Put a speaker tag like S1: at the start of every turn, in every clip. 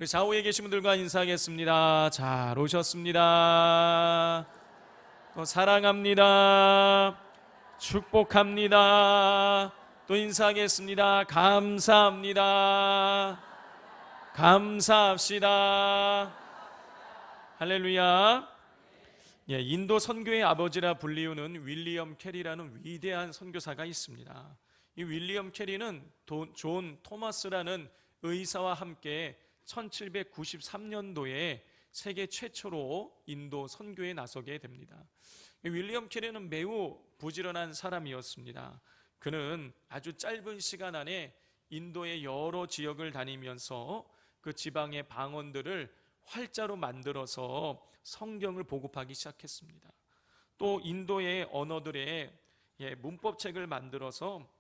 S1: 우리 좌우에 계신 분들과 인사하겠습니다. 잘 오셨습니다. 또 사랑합니다. 축복합니다. 또 인사하겠습니다. 감사합니다. 감사합시다. 할렐루야. 인도 선교의 아버지라 불리우는 윌리엄 캐리라는 위대한 선교사가 있습니다. 이 윌리엄 캐리는 존 토마스라는 의사와 함께 1793년도에 세계 최초로 인도 선교에 나서게 됩니다. 윌리엄 캐리는 매우 부지런한 사람이었습니다. 그는 아주 짧은 시간 안에 인도의 여러 지역을 다니면서 그 지방의 방언들을 활자로 만들어서 성경을 보급하기 시작했습니다. 또 인도의 언어들의 문법책을 만들어서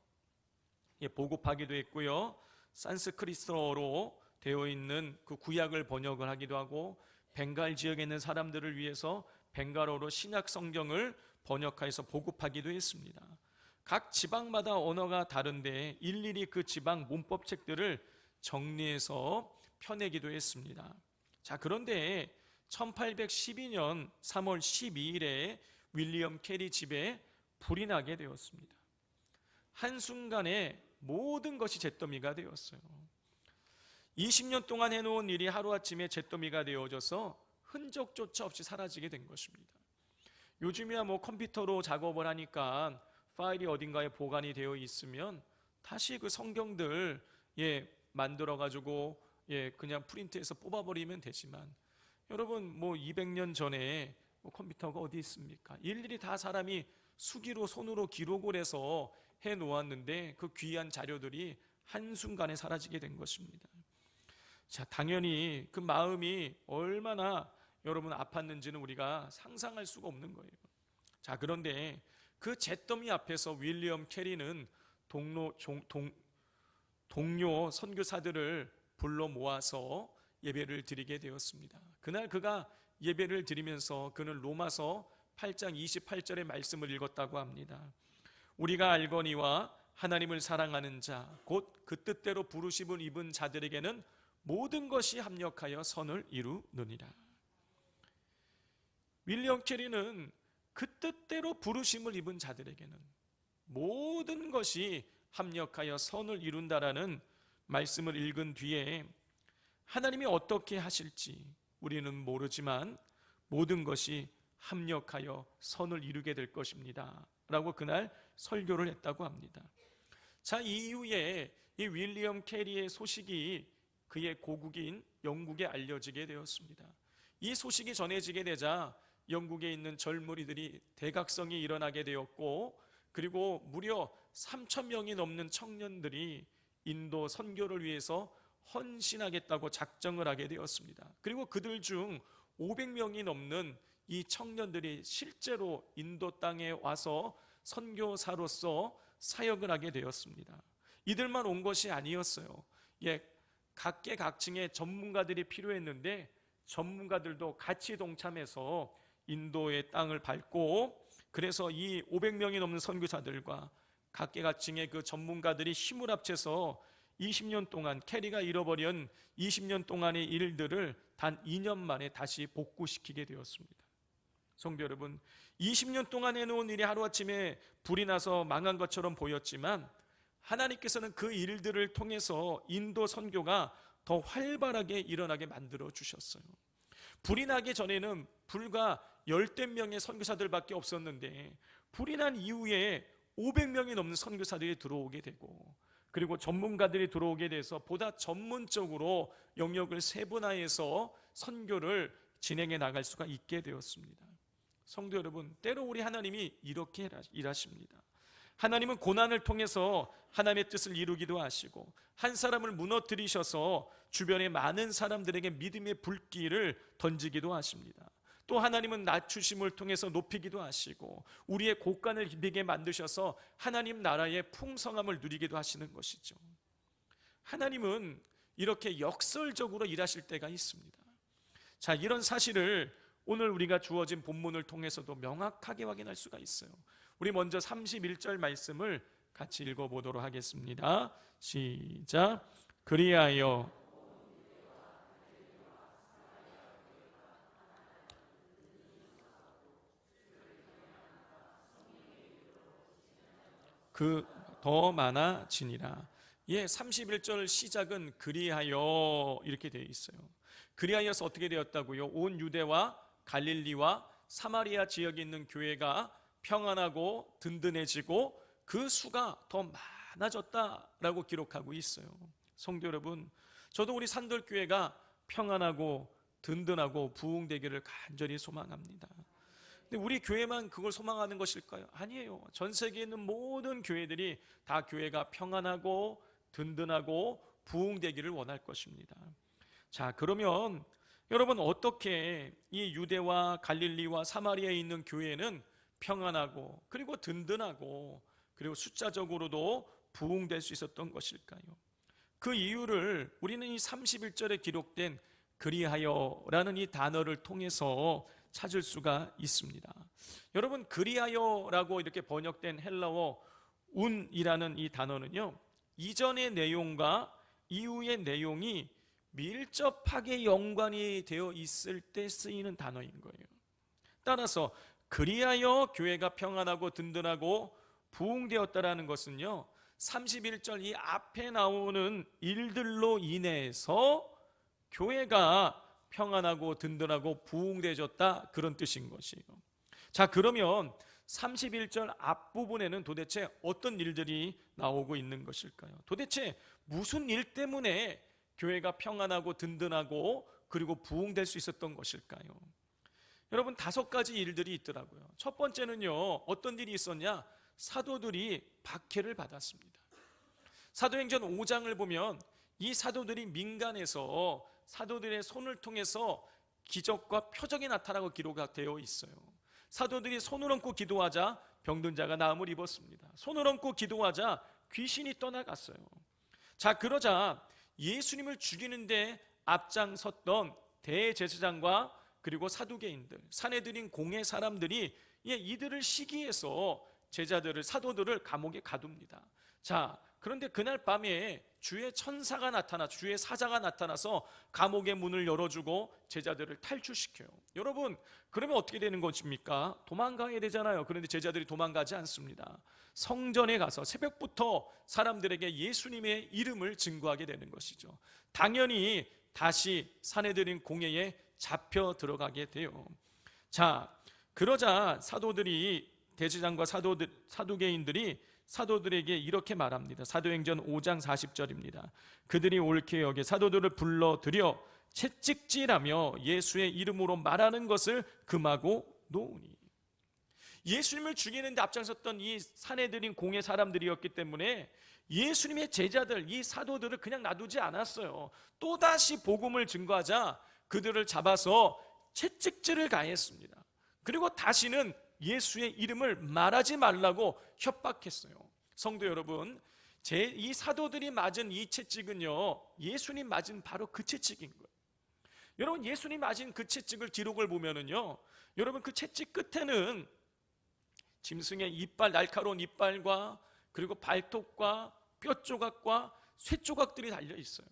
S1: 보급하기도 했고요. 산스크리트어로 되어 있는 그 구약을 번역을 하기도 하고, 벵갈 지역에 있는 사람들을 위해서 벵갈어로 신약 성경을 번역해서 보급하기도 했습니다. 각 지방마다 언어가 다른데 일일이 그 지방 문법책들을 정리해서 펴내기도 했습니다. 그런데 1812년 3월 12일에 윌리엄 캐리 집에 불이 나게 되었습니다. 한순간에 모든 것이 잿더미가 되었어요. 20년 동안 해놓은 일이 하루아침에 잿더미가 되어져서 흔적조차 없이 사라지게 된 것입니다. 요즘이야 컴퓨터로 작업을 하니까 파일이 어딘가에 보관이 되어 있으면 다시 그 성경들 만들어가지고 그냥 프린트해서 뽑아버리면 되지만, 여러분 200년 전에 컴퓨터가 어디 있습니까? 일일이 다 사람이 수기로 손으로 기록을 해서 해놓았는데 그 귀한 자료들이 한순간에 사라지게 된 것입니다. 당연히 그 마음이 얼마나 여러분 아팠는지는 우리가 상상할 수가 없는 거예요. 그런데 그 잿더미 앞에서 윌리엄 캐리는 동료 선교사들을 불러 모아서 예배를 드리게 되었습니다. 그날 그가 예배를 드리면서 그는 로마서 8장 28절의 말씀을 읽었다고 합니다. 우리가 알거니와 하나님을 사랑하는 자 곧 그 뜻대로 부르심을 입은 자들에게는 모든 것이 합력하여 선을 이루느니라. 윌리엄 캐리는 그 뜻대로 부르심을 입은 자들에게는 모든 것이 합력하여 선을 이룬다라는 말씀을 읽은 뒤에 하나님이 어떻게 하실지 우리는 모르지만 모든 것이 합력하여 선을 이루게 될 것입니다 라고 그날 설교를 했다고 합니다. 이 이후에 이 윌리엄 캐리의 소식이 그의 고국인 영국에 알려지게 되었습니다. 이 소식이 전해지게 되자 영국에 있는 젊은이들이 대각성이 일어나게 되었고, 그리고 무려 3,000명이 넘는 청년들이 인도 선교를 위해서 헌신하겠다고 작정을 하게 되었습니다. 그리고 그들 중 500명이 넘는 이 청년들이 실제로 인도 땅에 와서 선교사로서 사역을 하게 되었습니다. 이들만 온 것이 아니었어요. 각계각층의 전문가들이 필요했는데 전문가들도 같이 동참해서 인도의 땅을 밟고, 그래서 이 500명이 넘는 선교사들과 각계각층의 그 전문가들이 힘을 합쳐서 20년 동안 캐리가 잃어버린 20년 동안의 일들을 단 2년 만에 다시 복구시키게 되었습니다. 성도 여러분, 20년 동안 해놓은 일이 하루아침에 불이 나서 망한 것처럼 보였지만 하나님께서는 그 일들을 통해서 인도 선교가 더 활발하게 일어나게 만들어 주셨어요. 불이 나기 전에는 불과 10명의 선교사들밖에 없었는데 불이 난 이후에 500명이 넘는 선교사들이 들어오게 되고, 그리고 전문가들이 들어오게 돼서 보다 전문적으로 영역을 세분화해서 선교를 진행해 나갈 수가 있게 되었습니다. 성도 여러분, 때로 우리 하나님이 이렇게 일하십니다. 하나님은 고난을 통해서 하나님의 뜻을 이루기도 하시고, 한 사람을 무너뜨리셔서 주변의 많은 사람들에게 믿음의 불길을 던지기도 하십니다. 또 하나님은 낮추심을 통해서 높이기도 하시고, 우리의 곡간을 비게 만드셔서 하나님 나라의 풍성함을 누리기도 하시는 것이죠. 하나님은 이렇게 역설적으로 일하실 때가 있습니다. 이런 사실을 오늘 우리가 주어진 본문을 통해서도 명확하게 확인할 수가 있어요. 우리 먼저 31절 말씀을 같이 읽어보도록 하겠습니다. 시작. 그리하여 그 더 많아지니라. 예, 31절 시작은 그리하여 이렇게 되어 있어요. 그리하여서 어떻게 되었다고요? 온 유대와 갈릴리와 사마리아 지역에 있는 교회가 평안하고 든든해지고 그 수가 더 많아졌다라고 기록하고 있어요. 성도 여러분, 저도 우리 산돌교회가 평안하고 든든하고 부흥되기를 간절히 소망합니다. 근데 우리 교회만 그걸 소망하는 것일까요? 아니에요. 전 세계에 있는 모든 교회들이 다 교회가 평안하고 든든하고 부흥되기를 원할 것입니다. 자, 그러면 여러분, 어떻게 이 유대와 갈릴리와 사마리아에 있는 교회는 평안하고 그리고 든든하고 그리고 숫자적으로도 부흥될 수 있었던 것일까요? 그 이유를 우리는 이 31절에 기록된 그리하여라는 이 단어를 통해서 찾을 수가 있습니다. 여러분, 그리하여라고 이렇게 번역된 헬라어 운이라는 이 단어는요, 이전의 내용과 이후의 내용이 밀접하게 연관이 되어 있을 때 쓰이는 단어인 거예요. 따라서 그리하여 교회가 평안하고 든든하고 부흥되었다라는 것은요, 31절 이 앞에 나오는 일들로 인해서 교회가 평안하고 든든하고 부흥되어졌다, 그런 뜻인 것이에요. 자, 그러면 31절 앞부분에는 도대체 어떤 일들이 나오고 있는 것일까요? 도대체 무슨 일 때문에 교회가 평안하고 든든하고 그리고 부흥될 수 있었던 것일까요? 여러분, 5가지 일들이 있더라고요. 첫 번째는요, 어떤 일이 있었냐? 사도들이 박해를 받았습니다. 사도행전 5장을 보면 이 사도들이 민간에서 사도들의 손을 통해서 기적과 표적이 나타나고 기록되어 있어요. 사도들이 손을 얹고 기도하자 병든 자가 나음을 입었습니다. 손을 얹고 기도하자 귀신이 떠나갔어요. 자, 그러자 예수님을 죽이는데 앞장섰던 대제사장과 그리고 사두개인들, 사내들인 공회 사람들이 이들을 시기해서 제자들을, 사도들을 감옥에 가둡니다. 자, 그런데 그날 밤에 주의 천사가 나타나, 주의 사자가 나타나서 감옥의 문을 열어주고 제자들을 탈출시켜요. 여러분, 그러면 어떻게 되는 것입니까? 도망가야 되잖아요. 그런데 제자들이 도망가지 않습니다. 성전에 가서 새벽부터 사람들에게 예수님의 이름을 증거하게 되는 것이죠. 당연히 다시 사내들인 공회에 잡혀 들어가게 돼요. 자, 그러자 사도들이, 대제사장과 사두개인들이 사도들에게 이렇게 말합니다. 사도행전 5장 40절입니다. 그들이 옳게 여겨 사도들을 불러들여 채찍질하며 예수의 이름으로 말하는 것을 금하고 놓으니. 예수님을 죽이는데 앞장섰던 이 사내들인 공회 사람들이었기 때문에 예수님의 제자들, 이 사도들을 그냥 놔두지 않았어요. 또다시 복음을 증거하자 그들을 잡아서 채찍질을 가했습니다. 그리고 다시는 예수의 이름을 말하지 말라고 협박했어요. 성도 여러분, 이 사도들이 맞은 이 채찍은요, 예수님 맞은 바로 그 채찍인 거예요. 여러분, 예수님 맞은 그 채찍을 기록을 보면은요, 여러분, 그 채찍 끝에는 짐승의 이빨, 날카로운 이빨과 그리고 발톱과 뼈 조각과 쇠 조각들이 달려 있어요.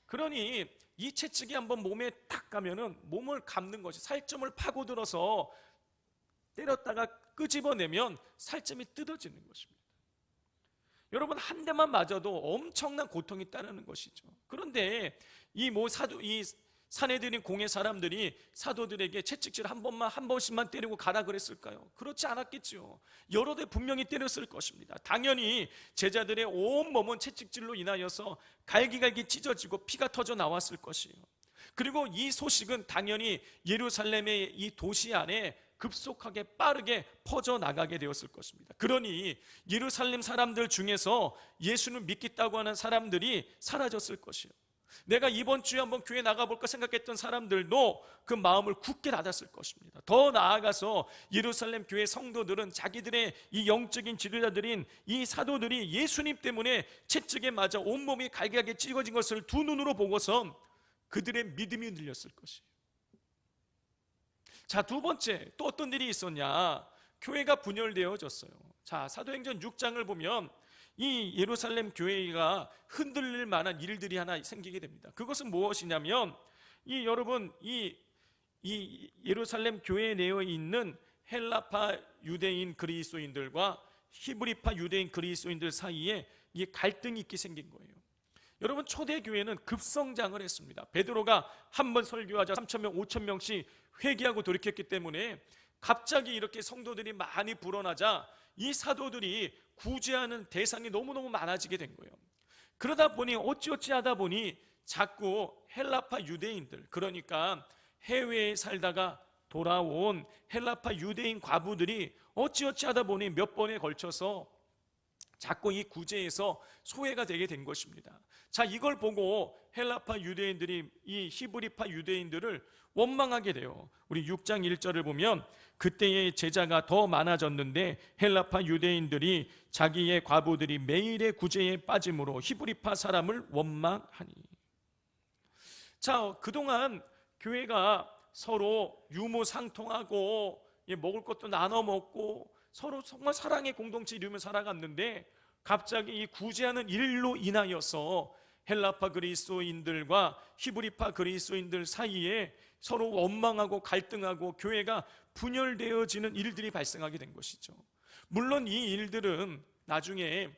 S1: 그러니 이 채찍이 한번 몸에 탁 가면은 몸을 감는 것이, 살점을 파고들어서 때렸다가 끄집어내면 살점이 뜯어지는 것입니다. 여러분, 한 대만 맞아도 엄청난 고통이 따르는 것이죠. 그런데 이 사내들인 공회 사람들이 사도들에게 채찍질 한 번씩만 때리고 가라 그랬을까요? 그렇지 않았겠죠. 여러 대 분명히 때렸을 것입니다. 당연히 제자들의 온 몸은 채찍질로 인하여서 갈기갈기 찢어지고 피가 터져 나왔을 것이에요. 그리고 이 소식은 당연히 예루살렘의 이 도시 안에 급속하게 빠르게 퍼져나가게 되었을 것입니다. 그러니 예루살렘 사람들 중에서 예수를 믿겠다고 하는 사람들이 사라졌을 것이에요. 내가 이번 주에 한번 교회 나가볼까 생각했던 사람들도 그 마음을 굳게 닫았을 것입니다. 더 나아가서 예루살렘 교회 성도들은 자기들의 이 영적인 지도자들인 이 사도들이 예수님 때문에 채찍에 맞아 온몸이 갈기갈기 찢어진 것을 두 눈으로 보고선 그들의 믿음이 늘렸을 것이에요. 자, 두 번째, 또 어떤 일이 있었냐? 교회가 분열되어졌어요. 자, 사도행전 6장을 보면 이 예루살렘 교회가 흔들릴 만한 일들이 하나 생기게 됩니다. 그것은 무엇이냐면, 여러분, 이 예루살렘 교회에 내어 있는 헬라파 유대인 그리스도인들과 히브리파 유대인 그리스도인들 사이에 이 갈등이 있게 생긴 거예요. 여러분, 초대교회는 급성장을 했습니다. 베드로가 한 번 설교하자 3,000명, 5,000명씩 회개하고 돌이켰기 때문에 갑자기 이렇게 성도들이 많이 불어나자 이 사도들이 구제하는 대상이 너무너무 많아지게 된 거예요. 그러다 보니 어찌어찌 하다 보니 자꾸 헬라파 유대인들, 그러니까 해외에 살다가 돌아온 헬라파 유대인 과부들이 어찌어찌 하다 보니 몇 번에 걸쳐서 자꾸 이 구제에서 소외가 되게 된 것입니다. 자, 이걸 보고 헬라파 유대인들이 이 히브리파 유대인들을 원망하게 돼요. 우리 6장 1절을 보면 그때의 제자가 더 많아졌는데 헬라파 유대인들이 자기의 과부들이 매일의 구제에 빠짐으로 히브리파 사람을 원망하니. 자, 그동안 교회가 서로 유무상통하고 먹을 것도 나눠 먹고 서로 정말 사랑의 공동체 이루며 살아갔는데 갑자기 이 구제하는 일로 인하여서 헬라파 그리스도인들과 히브리파 그리스도인들 사이에 서로 원망하고 갈등하고 교회가 분열되어지는 일들이 발생하게 된 것이죠. 물론 이 일들은 나중에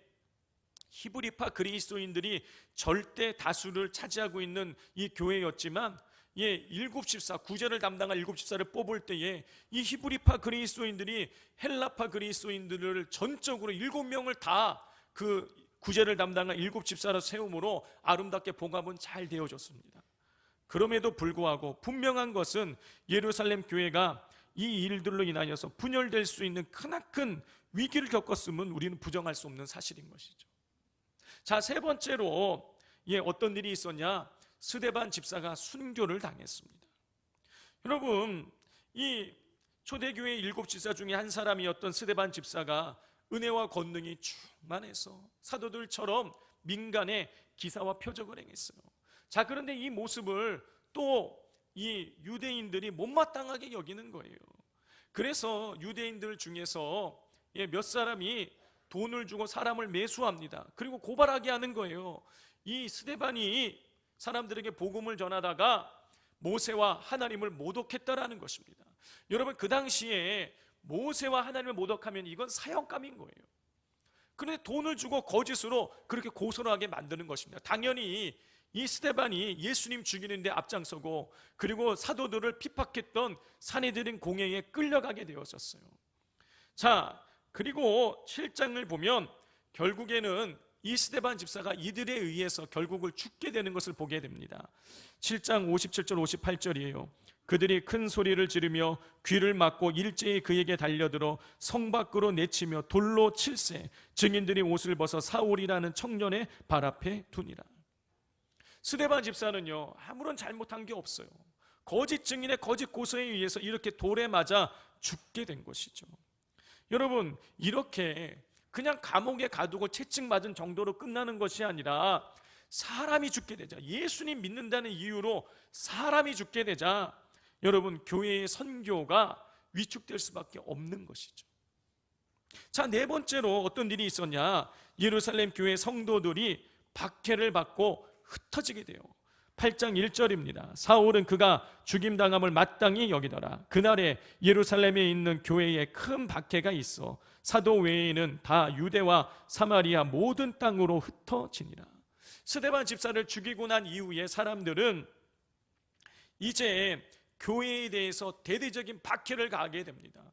S1: 히브리파 그리스도인들이 절대 다수를 차지하고 있는 이 교회였지만 일곱 집사, 구제를 담당할 일곱 집사를 뽑을 때에 이 히브리파 그리스도인들이 헬라파 그리스도인들을 전적으로 7명을 다 그 구제를 담당할 일곱 집사로 세움으로 아름답게 봉합은 잘 되어졌습니다. 그럼에도 불구하고 분명한 것은 예루살렘 교회가 이 일들로 인하여서 분열될 수 있는 크나큰 위기를 겪었음은 우리는 부정할 수 없는 사실인 것이죠. 자, 세 번째로 어떤 일이 있었냐? 스데반 집사가 순교를 당했습니다. 여러분, 이 초대교회 7집사 중에 한 사람이었던 스데반 집사가 은혜와 권능이 충만해서 사도들처럼 민간에 기사와 표적을 행했어요. 자, 그런데 이 모습을 또 이 유대인들이 못마땅하게 여기는 거예요. 그래서 유대인들 중에서 몇 사람이 돈을 주고 사람을 매수합니다. 그리고 고발하게 하는 거예요. 이 스데반이 사람들에게 복음을 전하다가 모세와 하나님을 모독했다라는 것입니다. 여러분, 그 당시에 모세와 하나님을 모독하면 이건 사형감인 거예요. 그런데 돈을 주고 거짓으로 그렇게 고소를 하게 만드는 것입니다. 당연히 이 스데반이 예수님 죽이는데 앞장서고 그리고 사도들을 핍박했던 사내들인 공회에 끌려가게 되었었어요. 자, 그리고 7장을 보면 결국에는 이 스데반 집사가 이들에 의해서 결국을 죽게 되는 것을 보게 됩니다. 7장 57절 58절이에요. 그들이 큰 소리를 지르며 귀를 막고 일제히 그에게 달려들어 성 밖으로 내치며 돌로 칠세 증인들이 옷을 벗어 사울이라는 청년의 발 앞에 두니라. 스데반 집사는요, 아무런 잘못한 게 없어요. 거짓 증인의 거짓 고소에 의해서 이렇게 돌에 맞아 죽게 된 것이죠. 여러분, 이렇게 그냥 감옥에 가두고 채찍맞은 정도로 끝나는 것이 아니라 사람이 죽게 되자, 예수님 믿는다는 이유로 사람이 죽게 되자 여러분, 교회의 선교가 위축될 수밖에 없는 것이죠. 자, 네 번째로 어떤 일이 있었냐? 예루살렘 교회 성도들이 박해를 받고 흩어지게 돼요. 8장 1절입니다. 사울은 그가 죽임당함을 마땅히 여기더라. 그날에 예루살렘에 있는 교회에 큰 박해가 있어 사도 외에는 다 유대와 사마리아 모든 땅으로 흩어지니라. 스데반 집사를 죽이고 난 이후에 사람들은 이제 교회에 대해서 대대적인 박해를 가하게 됩니다.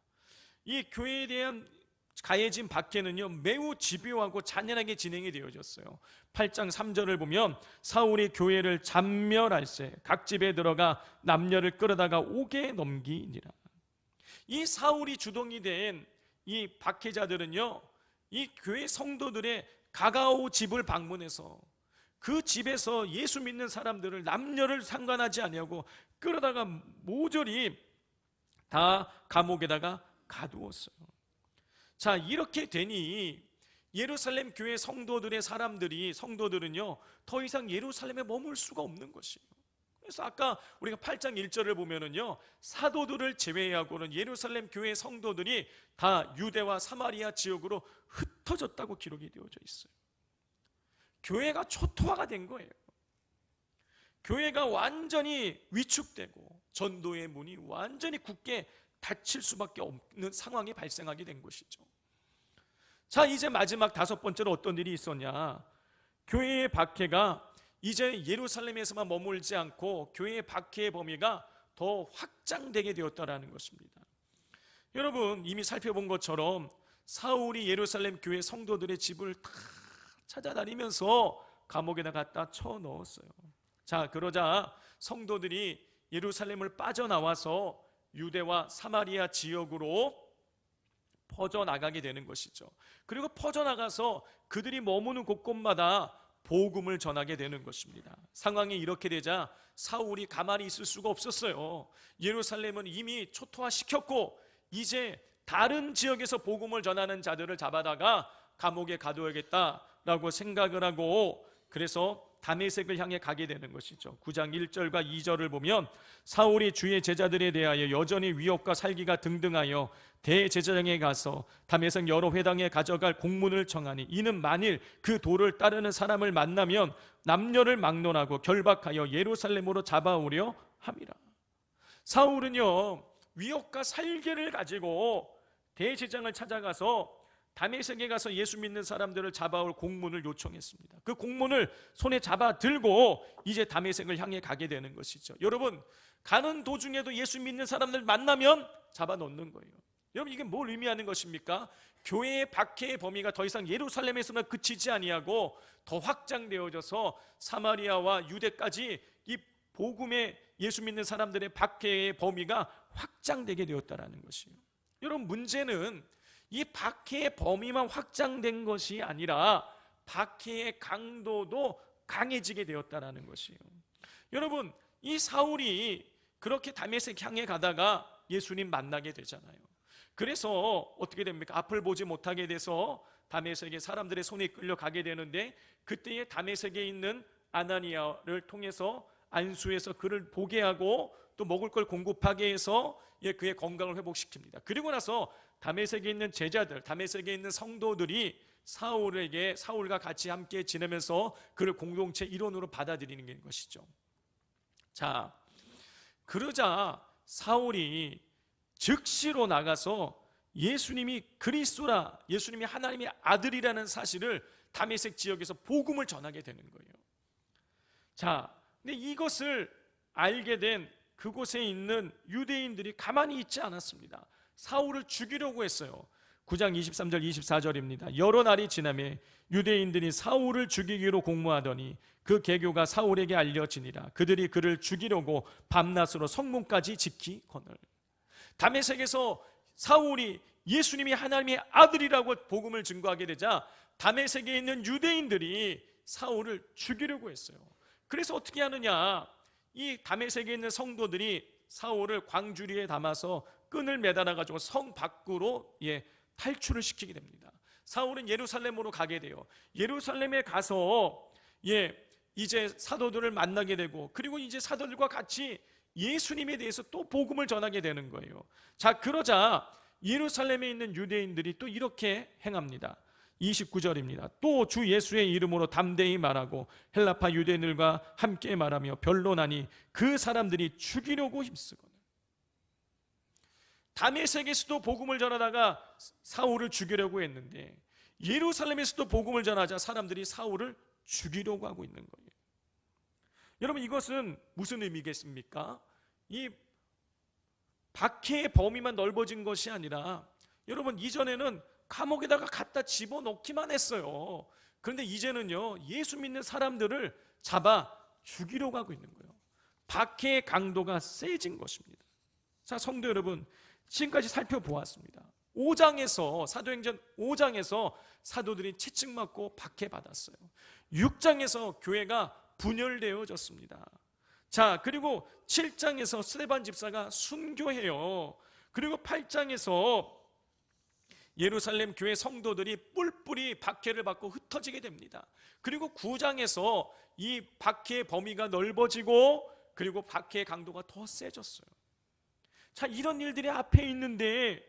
S1: 이 교회에 대한 가해진 박해는요, 매우 집요하고 잔인하게 진행이 되어졌어요. 8장 3절을 보면 사울이 교회를 잔멸할세 각 집에 들어가 남녀를 끌어다가 옥에 넘기니라. 이 사울이 주동이 된 이 박해자들은요, 이 교회 성도들의 가까운 집을 방문해서 그 집에서 예수 믿는 사람들을 남녀를 상관하지 아니하고 끌어다가 모조리 다 감옥에다가 가두었어요. 자, 이렇게 되니 예루살렘 교회 성도들은요 더 이상 예루살렘에 머물 수가 없는 것이에요. 그래서 아까 우리가 8장 1절을 보면은요, 사도들을 제외하고는 예루살렘 교회 성도들이 다 유대와 사마리아 지역으로 흩어졌다고 기록이 되어져 있어요. 교회가 초토화가 된 거예요. 교회가 완전히 위축되고 전도의 문이 완전히 굳게 닫힐 수밖에 없는 상황이 발생하게 된 것이죠. 자, 이제 마지막 다섯 번째로 어떤 일이 있었냐? 교회의 박해가 이제 예루살렘에서만 머물지 않고 교회의 박해의 범위가 더 확장되게 되었다라는 것입니다. 여러분, 이미 살펴본 것처럼 사울이 예루살렘 교회 성도들의 집을 다 찾아다니면서 감옥에다 갖다 쳐넣었어요. 자, 그러자 성도들이 예루살렘을 빠져나와서 유대와 사마리아 지역으로 퍼져나가게 되는 것이죠. 그리고 퍼져나가서 그들이 머무는 곳곳마다 복음을 전하게 되는 것입니다. 상황이 이렇게 되자 사울이 가만히 있을 수가 없었어요. 예루살렘은 이미 초토화시켰고 이제 다른 지역에서 복음을 전하는 자들을 잡아다가 감옥에 가둬야겠다라고 생각을 하고, 그래서 다메섹을 향해 가게 되는 것이죠. 9장 1절과 2절을 보면 사울이 주의 제자들에 대하여 여전히 위협과 살기가 등등하여 대제사장에 가서 다메섹 여러 회당에 가져갈 공문을 청하니 이는 만일 그 도를 따르는 사람을 만나면 남녀를 막론하고 결박하여 예루살렘으로 잡아오려 함이라. 사울은요, 위협과 살기를 가지고 대제사장을 찾아가서 다메섹에 가서 예수 믿는 사람들을 잡아올 공문을 요청했습니다. 그 공문을 손에 잡아 들고 이제 다메섹을 향해 가게 되는 것이죠. 여러분, 가는 도중에도 예수 믿는 사람들 만나면 잡아 놓는 거예요. 여러분, 이게 뭘 의미하는 것입니까? 교회의 박해의 범위가 더 이상 예루살렘에서만 그치지 아니하고 더 확장되어져서 사마리아와 유대까지 이 복음의 예수 믿는 사람들의 박해의 범위가 확장되게 되었다라는 것이에요. 여러분, 문제는 이 박해의 범위만 확장된 것이 아니라 박해의 강도도 강해지게 되었다라는 것이에요. 여러분, 이 사울이 그렇게 다메섹 향해 가다가 예수님 만나게 되잖아요. 그래서 어떻게 됩니까? 앞을 보지 못하게 돼서 다메섹에 사람들의 손에 끌려가게 되는데, 그때에 다메섹에 있는 아나니아를 통해서 안수해서 그를 보게 하고 또 먹을 걸 공급하게 해서 그의 건강을 회복시킵니다. 그리고 나서 다메섹에 있는 제자들, 다메섹에 있는 성도들이 사울과 같이 함께 지내면서 그를 공동체 일원으로 받아들이는 것이죠. 자, 그러자 사울이 즉시로 나가서 예수님이 그리스도라, 예수님이 하나님의 아들이라는 사실을 다메섹 지역에서 복음을 전하게 되는 거예요. 자, 근데 이것을 알게 된 그곳에 있는 유대인들이 가만히 있지 않았습니다. 사울을 죽이려고 했어요. 9장 23절 24절입니다. 여러 날이 지나매 유대인들이 사울을 죽이기로 공모하더니 그 계교가 사울에게 알려지니라. 그들이 그를 죽이려고 밤낮으로 성문까지 지키거늘. 다메섹에서 사울이 예수님이 하나님의 아들이라고 복음을 증거하게 되자 다메섹에 있는 유대인들이 사울을 죽이려고 했어요. 그래서 어떻게 하느냐, 이 다메섹에 있는 성도들이 사울을 광주리에 담아서 끈을 매달아 가지고 성 밖으로 탈출을 시키게 됩니다. 사울은 예루살렘으로 가게 돼요. 예루살렘에 가서 이제 사도들을 만나게 되고, 그리고 이제 사도들과 같이 예수님에 대해서 또 복음을 전하게 되는 거예요. 자, 그러자 예루살렘에 있는 유대인들이 또 이렇게 행합니다. 29절입니다. 또 주 예수의 이름으로 담대히 말하고 헬라파 유대인들과 함께 말하며 변론하니 그 사람들이 죽이려고 힘쓰거든. 다메섹에서도 복음을 전하다가 사울을 죽이려고 했는데 예루살렘에서도 복음을 전하자 사람들이 사울을 죽이려고 하고 있는 거예요. 여러분, 이것은 무슨 의미겠습니까? 이 박해의 범위만 넓어진 것이 아니라, 여러분, 이전에는 감옥에다가 갖다 집어넣기만 했어요. 그런데 이제는요, 예수 믿는 사람들을 잡아 죽이려고 하고 있는 거예요. 박해의 강도가 세진 것입니다. 자, 성도 여러분, 지금까지 살펴보았습니다. 5장에서 사도행전 5장에서 사도들이 채찍맞고 박해받았어요. 6장에서 교회가 분열되어졌습니다. 자, 그리고 7장에서 스데반 집사가 순교해요. 그리고 8장에서 예루살렘 교회 성도들이 뿔뿔이 박해를 받고 흩어지게 됩니다. 그리고 9장에서 이 박해의 범위가 넓어지고, 그리고 박해의 강도가 더 세졌어요. 자, 이런 일들이 앞에 있는데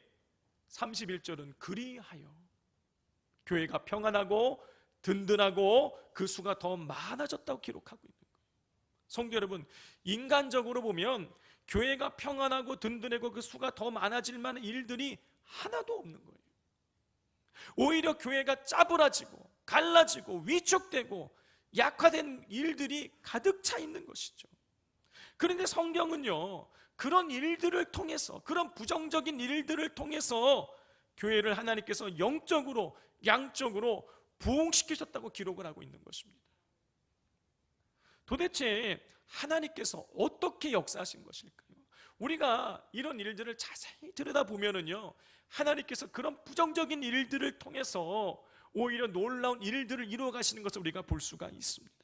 S1: 31절은 그리하여 교회가 평안하고 든든하고 그 수가 더 많아졌다고 기록하고 있는 거예요. 성도 여러분, 인간적으로 보면 교회가 평안하고 든든하고 그 수가 더 많아질 만한 일들이 하나도 없는 거예요. 오히려 교회가 짜부라지고 갈라지고 위축되고 약화된 일들이 가득 차 있는 것이죠. 그런데 성경은요, 그런 일들을 통해서, 그런 부정적인 일들을 통해서 교회를 하나님께서 영적으로 양적으로 부흥시키셨다고 기록을 하고 있는 것입니다. 도대체 하나님께서 어떻게 역사하신 것일까요? 우리가 이런 일들을 자세히 들여다보면은요, 하나님께서 그런 부정적인 일들을 통해서 오히려 놀라운 일들을 이루어 가시는 것을 우리가 볼 수가 있습니다.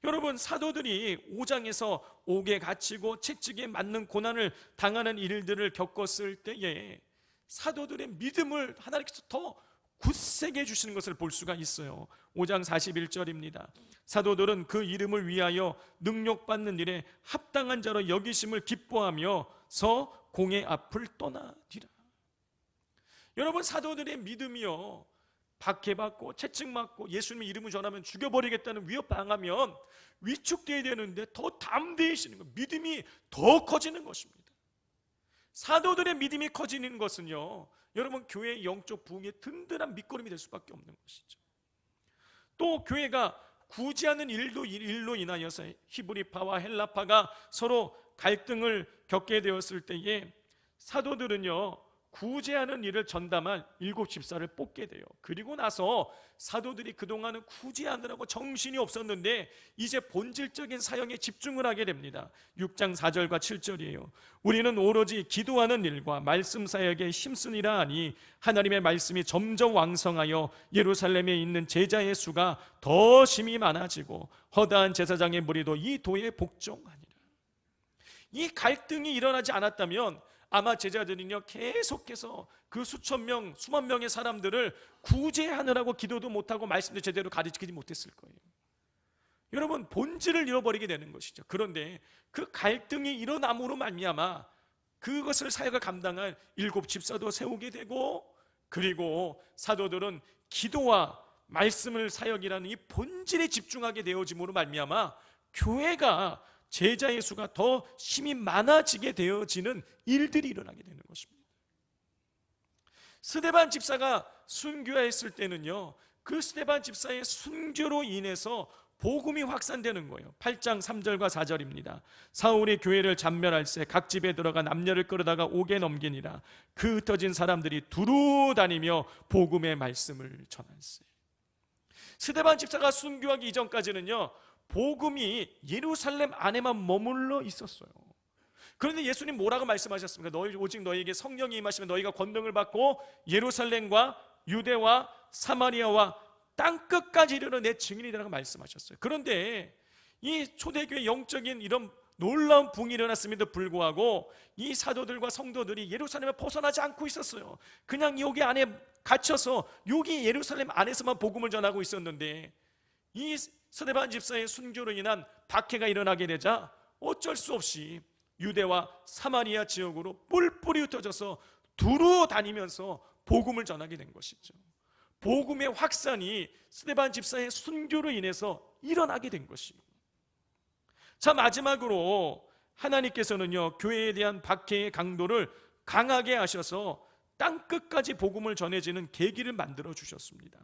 S1: 여러분, 사도들이 5장에서 옥에 갇히고 채찍에 맞는 고난을 당하는 일들을 겪었을 때에 사도들의 믿음을 하나님께서 더 굳세게 해주시는 것을 볼 수가 있어요. 5장 41절입니다. 사도들은 그 이름을 위하여 능력받는 일에 합당한 자로 여기심을 기뻐하며서 공의 앞을 떠나니라. 여러분, 사도들의 믿음이요, 박해받고 채찍맞고 예수님의 이름을 전하면 죽여버리겠다는 위협 당하면 위축되어야 되는데 더 담대해지는 것, 믿음이 더 커지는 것입니다. 사도들의 믿음이 커지는 것은요, 여러분, 교회의 영적 부흥의 든든한 밑거름이 될 수밖에 없는 것이죠. 또 교회가 구제하는 일로 인하여서 히브리파와 헬라파가 서로 갈등을 겪게 되었을 때에 사도들은요, 구제하는 일을 전담한 7 집사를 뽑게 돼요. 그리고 나서 사도들이 그동안은 구제하느라고 정신이 없었는데 이제 본질적인 사역에 집중을 하게 됩니다. 6장 4절과 7절이에요. 우리는 오로지 기도하는 일과 말씀 사역에 힘쓰니라 하니 하나님의 말씀이 점점 왕성하여 예루살렘에 있는 제자의 수가 더 심히 많아지고 허다한 제사장의 무리도 이 도에 복종하니라. 이 갈등이 일어나지 않았다면 아마 제자들은요, 계속해서 그 수천 명, 수만 명의 사람들을 구제하느라고 기도도 못하고 말씀도 제대로 가르치지 못했을 거예요. 여러분, 본질을 잃어버리게 되는 것이죠. 그런데 그 갈등이 일어남으로 말미암아 그것을 사역을 감당할 7 집사도 세우게 되고, 그리고 사도들은 기도와 말씀을 사역이라는 이 본질에 집중하게 되어짐으로 말미암아 교회가 제자의 수가 더 심히 많아지게 되어지는 일들이 일어나게 되는 것입니다. 스데반 집사가 순교했을 때는요, 그 스데반 집사의 순교로 인해서 복음이 확산되는 거예요. 8장 3절과 4절입니다. 사울이 교회를 잔멸할새 각 집에 들어가 남녀를 끌어다가 옥에 넘기니라. 그 흩어진 사람들이 두루 다니며 복음의 말씀을 전할세. 스데반 집사가 순교하기 이전까지는요, 복음이 예루살렘 안에만 머물러 있었어요. 그런데 예수님 뭐라고 말씀하셨습니까? 오직 너희에게 성령이 임하시면 너희가 권능을 받고 예루살렘과 유대와 사마리아와 땅끝까지 이르러 내 증인이 되라고 말씀하셨어요. 그런데 이 초대교회 영적인 이런 놀라운 붕이 일어났음에도 불구하고 이 사도들과 성도들이 예루살렘을 벗어나지 않고 있었어요. 그냥 여기 안에 갇혀서 여기 예루살렘 안에서만 복음을 전하고 있었는데, 이 스데반 집사의 순교로 인한 박해가 일어나게 되자 어쩔 수 없이 유대와 사마리아 지역으로 뿔뿔이 흩어져서 두루 다니면서 복음을 전하게 된 것이죠. 복음의 확산이 스데반 집사의 순교로 인해서 일어나게 된 것입니다. 자, 마지막으로 하나님께서는요, 교회에 대한 박해의 강도를 강하게 하셔서 땅끝까지 복음을 전해지는 계기를 만들어 주셨습니다.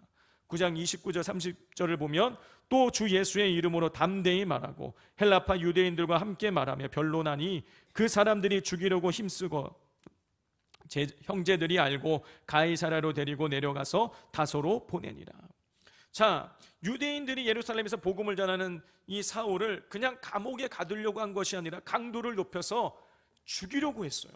S1: 9장 29절 30절을 보면 또 주 예수의 이름으로 담대히 말하고 헬라파 유대인들과 함께 말하며 변론하니 그 사람들이 죽이려고 힘쓰고 제 형제들이 알고 가이사랴로 데리고 내려가서 다소로 보내니라. 자, 유대인들이 예루살렘에서 복음을 전하는 이 사울을 그냥 감옥에 가두려고 한 것이 아니라 강도를 높여서 죽이려고 했어요.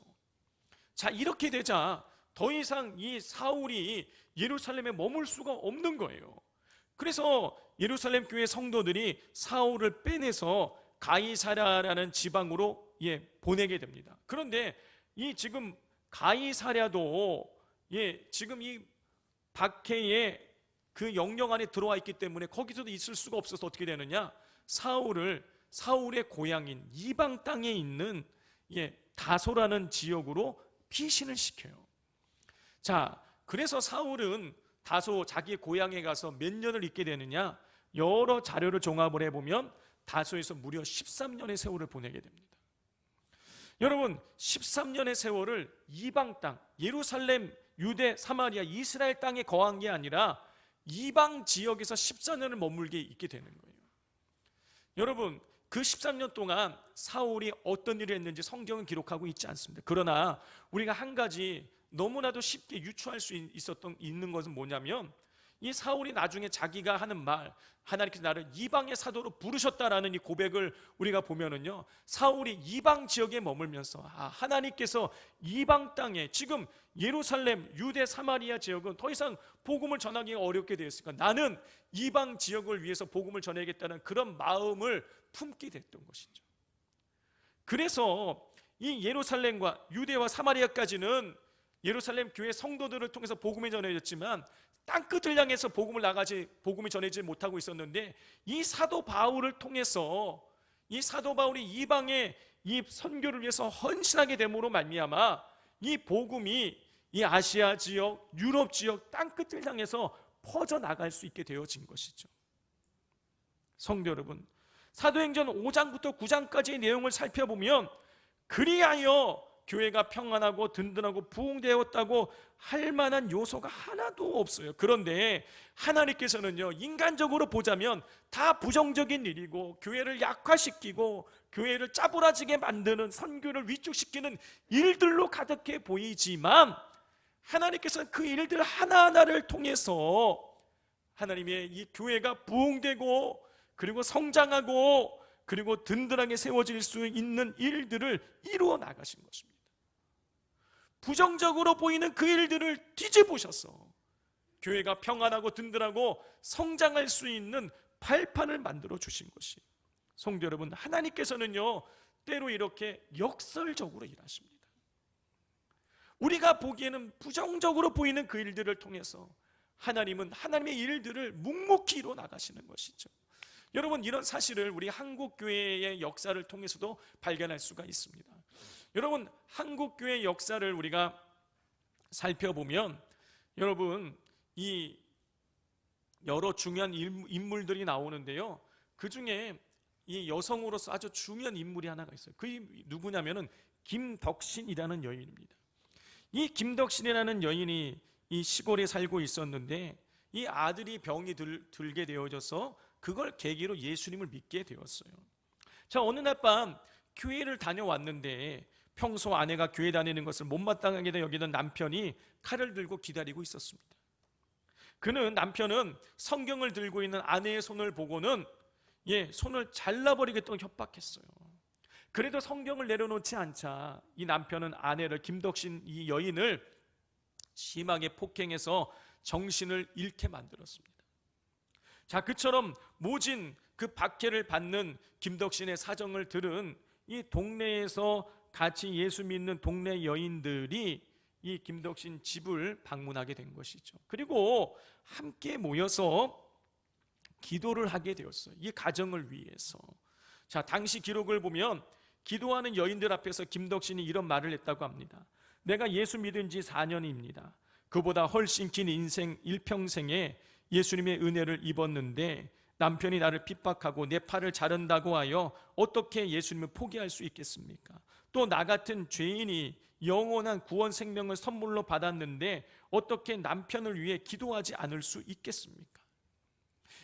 S1: 자, 이렇게 되자 더 이상 이 사울이 예루살렘에 머물 수가 없는 거예요. 그래서 예루살렘 교회 성도들이 사울을 빼내서 가이사랴라는 지방으로 보내게 됩니다. 그런데 이 지금 가이사랴도 지금 이 박해의 그 영역 안에 들어와 있기 때문에 거기서도 있을 수가 없어서 어떻게 되느냐, 사울의 고향인 이방 땅에 있는 다소라는 지역으로 피신을 시켜요. 자, 그래서 사울은 다소 자기 고향에 가서 몇 년을 있게 되느냐, 여러 자료를 종합을 해보면 다소에서 무려 13년의 세월을 보내게 됩니다. 여러분, 13년의 세월을 이방 땅, 예루살렘 유대, 사마리아, 이스라엘 땅에 거한 게 아니라 이방 지역에서 14년을 머물게 있게 되는 거예요. 여러분, 그 13년 동안 사울이 어떤 일을 했는지 성경은 기록하고 있지 않습니다. 그러나 우리가 한 가지 너무나도 쉽게 유추할 수 있는 것은 뭐냐면, 이 사울이 나중에 자기가 하는 말, 하나님께서 나를 이방의 사도로 부르셨다라는 이 고백을 우리가 보면은요, 사울이 이방 지역에 머물면서 하나님께서 이방 땅에, 지금 예루살렘, 유대, 사마리아 지역은 더 이상 복음을 전하기가 어렵게 되었으니까 나는 이방 지역을 위해서 복음을 전해야겠다는 그런 마음을 품게 됐던 것이죠. 그래서 이 예루살렘과 유대와 사마리아까지는 예루살렘 교회 성도들을 통해서 복음이 전해졌지만 땅끝을 향해서 복음이 전해지지 못하고 있었는데, 이 사도 바울을 통해서 이 사도 바울이 이방의 이 선교를 위해서 헌신하게 됨으로 말미암아 이 복음이 이 아시아 지역, 유럽 지역 땅끝을 향해서 퍼져나갈 수 있게 되어진 것이죠. 성도 여러분, 사도행전 5장부터 9장까지의 내용을 살펴보면 그리하여 교회가 평안하고 든든하고 부흥되었다고 할 만한 요소가 하나도 없어요. 그런데 하나님께서는요, 인간적으로 보자면 다 부정적인 일이고 교회를 약화시키고 교회를 짜부라지게 만드는, 선교를 위축시키는 일들로 가득해 보이지만, 하나님께서는 그 일들 하나하나를 통해서 하나님의 이 교회가 부흥되고 그리고 성장하고 그리고 든든하게 세워질 수 있는 일들을 이루어 나가신 것입니다. 부정적으로 보이는 그 일들을 뒤집으셔서 교회가 평안하고 든든하고 성장할 수 있는 발판을 만들어 주신 것이, 성도 여러분, 하나님께서는요 때로 이렇게 역설적으로 일하십니다. 우리가 보기에는 부정적으로 보이는 그 일들을 통해서 하나님은 하나님의 일들을 묵묵히 이루어 나가시는 것이죠. 여러분, 이런 사실을 우리 한국교회의 역사를 통해서도 발견할 수가 있습니다. 여러분, 한국교회의 역사를 우리가 살펴보면 여러분, 이 여러 중요한 인물들이 나오는데요, 그 중에 이 여성으로서 아주 중요한 인물이 하나가 있어요. 그게 누구냐면은 김덕신이라는 여인입니다. 이 김덕신이라는 여인이 이 시골에 살고 있었는데, 이 아들이 병이 들게 되어져서 그걸 계기로 예수님을 믿게 되었어요. 자, 어느 날 밤 교회를 다녀왔는데 평소 아내가 교회 다니는 것을 못마땅하게 여기던 남편이 칼을 들고 기다리고 있었습니다. 남편은 성경을 들고 있는 아내의 손을 보고는 손을 잘라버리겠다고 협박했어요. 그래도 성경을 내려놓지 않자 이 남편은 아내를, 김덕신 이 여인을 심하게 폭행해서 정신을 잃게 만들었습니다. 자, 그처럼 모진 그 박해를 받는 김덕신의 사정을 들은 이 동네에서 같이 예수 믿는 동네 여인들이 이 김덕신 집을 방문하게 된 것이죠. 그리고 함께 모여서 기도를 하게 되었어요. 이 가정을 위해서. 자, 당시 기록을 보면 기도하는 여인들 앞에서 김덕신이 이런 말을 했다고 합니다. 내가 예수 믿은 지 4년입니다. 그보다 훨씬 긴 인생 일평생에 예수님의 은혜를 입었는데 남편이 나를 핍박하고 내 팔을 자른다고 하여 어떻게 예수님을 포기할 수 있겠습니까? 또 나 같은 죄인이 영원한 구원 생명을 선물로 받았는데 어떻게 남편을 위해 기도하지 않을 수 있겠습니까?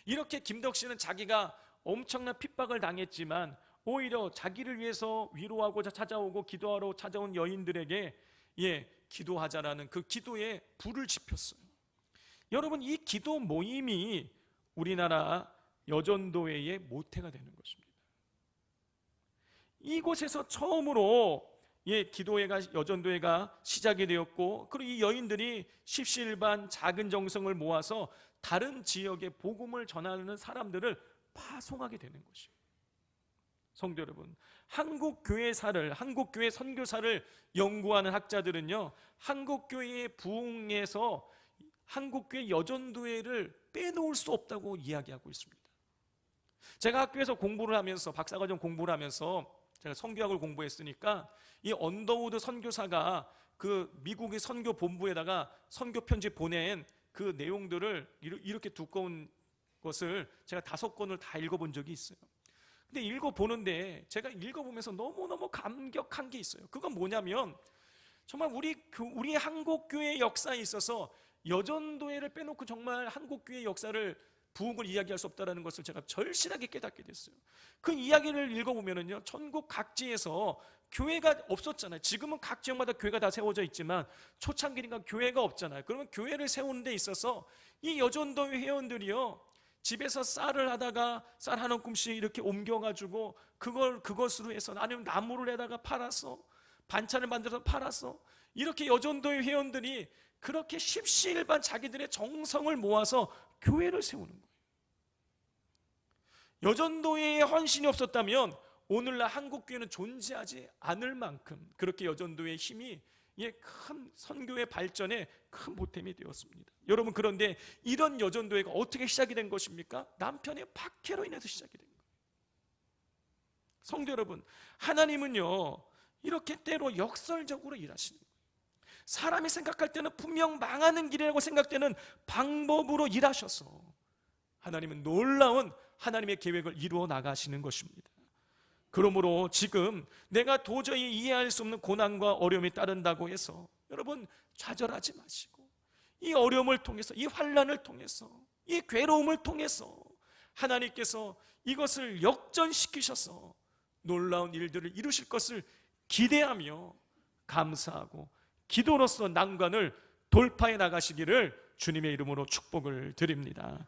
S1: 이렇게 김덕신은 자기가 엄청난 핍박을 당했지만 오히려 자기를 위해서 위로하고자 찾아오고 기도하러 찾아온 여인들에게 기도하자라는 그 기도에 불을 지폈어요. 여러분, 이 기도 모임이 우리나라 여전도회의 모태가 되는 것입니다. 이곳에서 처음으로 기도회가, 여전도회가 시작이 되었고, 그리고 이 여인들이 십시일반 작은 정성을 모아서 다른 지역에 복음을 전하는 사람들을 파송하게 되는 것이에요. 성도 여러분, 한국교회 선교사를 연구하는 학자들은요, 한국교회의 부흥에서 한국교회 여전도회를 빼놓을 수 없다고 이야기하고 있습니다. 제가 학교에서 공부를 하면서, 박사과정 공부를 하면서 제가 선교학을 공부했으니까 이 언더우드 선교사가 그 미국의 선교 본부에다가 선교 편지 보낸 그 내용들을 이렇게 두꺼운 것을 제가 5권을 다 읽어본 적이 있어요. 근데 읽어보는데 제가 읽어보면서 너무너무 감격한 게 있어요. 그건 뭐냐면, 정말 우리 한국 교회 역사에 있어서 여전도회를 빼놓고 정말 한국 교회 역사를 부흥을 이야기할 수 없다는 것을 제가 절실하게 깨닫게 됐어요. 그 이야기를 읽어보면요, 전국 각지에서 교회가 없었잖아요. 지금은 각 지역마다 교회가 다 세워져 있지만 초창기니까 교회가 없잖아요. 그러면 교회를 세우는 데 있어서 이 여전도회 회원들이요, 집에서 쌀을 하다가 쌀 한 움큼씩 이렇게 옮겨가지고 그것으로 해서, 아니면 나무를 해다가 팔아서 반찬을 만들어서 팔아서, 이렇게 여전도회 회원들이 그렇게 십시일반 자기들의 정성을 모아서 교회를 세우는 거예요. 여전도회에 헌신이 없었다면 오늘날 한국교회는 존재하지 않을 만큼 그렇게 여전도회의 힘이 큰 선교의 발전에 큰 보탬이 되었습니다. 여러분, 그런데 이런 여전도회가 어떻게 시작이 된 것입니까? 남편의 박해로 인해서 시작이 된 거예요. 성도 여러분, 하나님은요, 이렇게 때로 역설적으로 일하시는 거예요. 사람이 생각할 때는 분명 망하는 길이라고 생각되는 방법으로 일하셔서 하나님은 놀라운 하나님의 계획을 이루어 나가시는 것입니다. 그러므로 지금 내가 도저히 이해할 수 없는 고난과 어려움이 따른다고 해서 여러분 좌절하지 마시고, 이 어려움을 통해서, 이 환난을 통해서, 이 괴로움을 통해서 하나님께서 이것을 역전시키셔서 놀라운 일들을 이루실 것을 기대하며 감사하고 기도로서 난관을 돌파해 나가시기를 주님의 이름으로 축복을 드립니다.